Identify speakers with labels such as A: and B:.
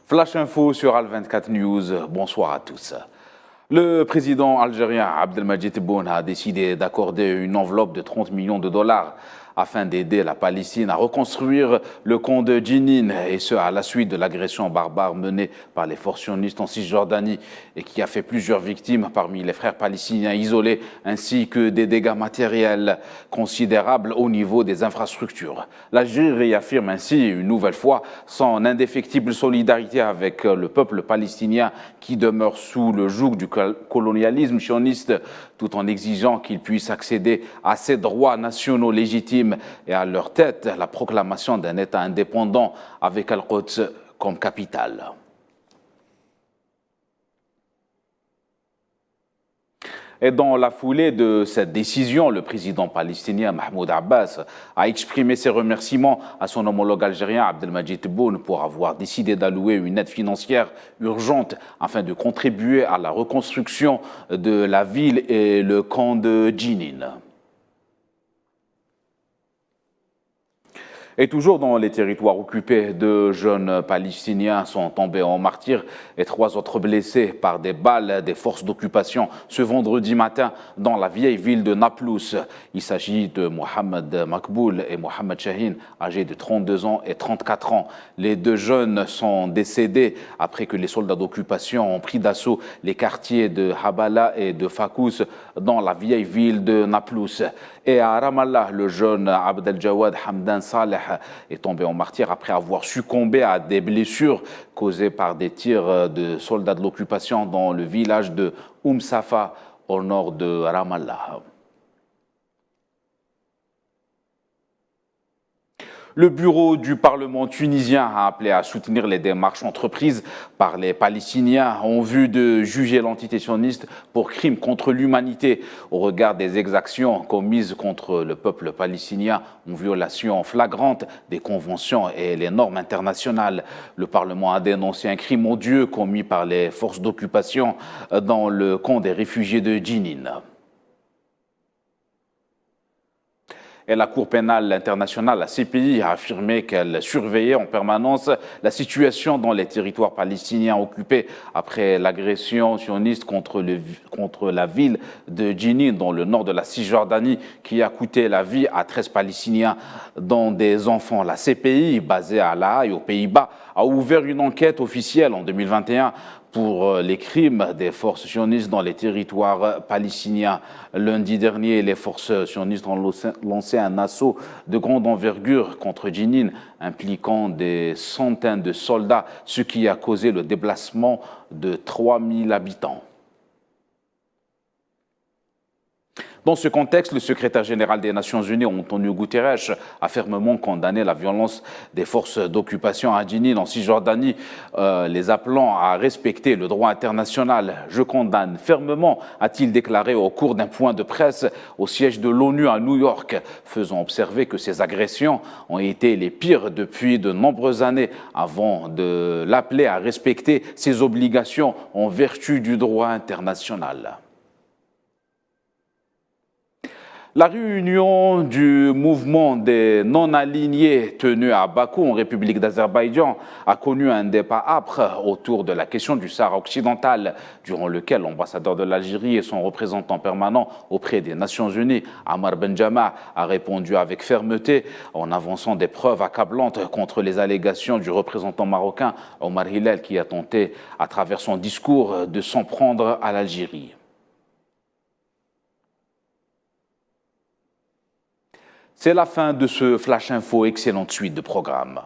A: Flash Info sur Al24 News, bonsoir à tous. Le président algérien Abdelmadjid Tebboune a décidé d'accorder une enveloppe de 30 millions de dollars afin d'aider la Palestine à reconstruire le camp de Jenin, et ce à la suite de l'agression barbare menée par les forces sionistes en Cisjordanie et qui a fait plusieurs victimes parmi les frères palestiniens isolés, ainsi que des dégâts matériels considérables au niveau des infrastructures. L'Algérie réaffirme ainsi une nouvelle fois son indéfectible solidarité avec le peuple palestinien qui demeure sous le joug du colonialisme sioniste, tout en exigeant qu'il puisse accéder à ses droits nationaux légitimes et à leur tête la proclamation d'un État indépendant avec Al-Quds comme capitale. Et dans la foulée de cette décision, le président palestinien Mahmoud Abbas a exprimé ses remerciements à son homologue algérien Abdelmadjid Tebboune pour avoir décidé d'allouer une aide financière urgente afin de contribuer à la reconstruction de la ville et le camp de Jenin. Et toujours dans les territoires occupés, 2 jeunes Palestiniens sont tombés en martyrs et 3 autres blessés par des balles des forces d'occupation ce vendredi matin dans la vieille ville de Naplouse. Il s'agit de Mohamed Makboul et Mohamed Shahin, âgés de 32 ans et 34 ans. Les 2 jeunes sont décédés après que les soldats d'occupation ont pris d'assaut les quartiers de Habala et de Fakous dans la vieille ville de Naplouse. Et à Ramallah, le jeune Abdeljawad Hamdan Saleh est tombé en martyr après avoir succombé à des blessures causées par des tirs de soldats de l'occupation dans le village de Safa au nord de Ramallah. Le bureau du Parlement tunisien a appelé à soutenir les démarches entreprises par les Palestiniens en vue de juger l'entité sioniste pour crimes contre l'humanité au regard des exactions commises contre le peuple palestinien en violation flagrante des conventions et les normes internationales. Le Parlement a dénoncé un crime odieux commis par les forces d'occupation dans le camp des réfugiés de Jenin. Et la Cour pénale internationale, la CPI, a affirmé qu'elle surveillait en permanence la situation dans les territoires palestiniens occupés après l'agression sioniste contre la ville de Jenin, dans le nord de la Cisjordanie, qui a coûté la vie à 13 Palestiniens, dont des enfants. La CPI, basée à La Haye, aux Pays-Bas, a ouvert une enquête officielle en 2021 pour les crimes des forces sionistes dans les territoires palestiniens. Lundi dernier, les forces sionistes ont lancé un assaut de grande envergure contre Jenin, impliquant des centaines de soldats, ce qui a causé le déplacement de 3000 habitants. Dans ce contexte, le secrétaire général des Nations Unies, Antonio Guterres, a fermement condamné la violence des forces d'occupation à Jenin, en Cisjordanie, les appelant à respecter le droit international. « Je condamne fermement », a-t-il déclaré au cours d'un point de presse au siège de l'ONU à New York, faisant observer que ces agressions ont été les pires depuis de nombreuses années, avant de l'appeler à respecter ses obligations en vertu du droit international. La réunion du mouvement des non-alignés tenu à Bakou, en République d'Azerbaïdjan, a connu un débat âpre autour de la question du Sahara occidental, durant lequel l'ambassadeur de l'Algérie et son représentant permanent auprès des Nations Unies, Amar Benjama, a répondu avec fermeté en avançant des preuves accablantes contre les allégations du représentant marocain Omar Hillel, qui a tenté, à travers son discours, de s'en prendre à l'Algérie. C'est la fin de ce Flash Info. Excellente suite de programme.